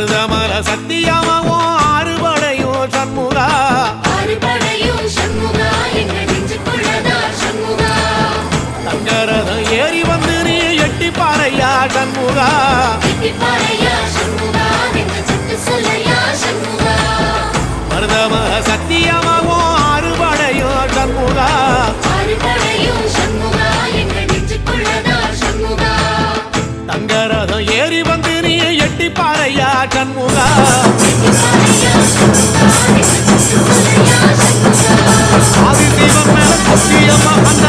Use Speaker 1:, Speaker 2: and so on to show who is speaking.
Speaker 1: மருதமல சத்தியமாவோ ஆறுபடையோ சண்முகா தங்கரதம் ஏறி வந்து நீ எட்டி பாறையா சண்முகா மருதமல சத்தியமாவோ ஆறுபடையோ சண்முகா தங்கரதம் ஏறி வந்து நீ எட்டி பாறையா சண்முகா ஆதிசிவன் மேல சத்தியமா அந்த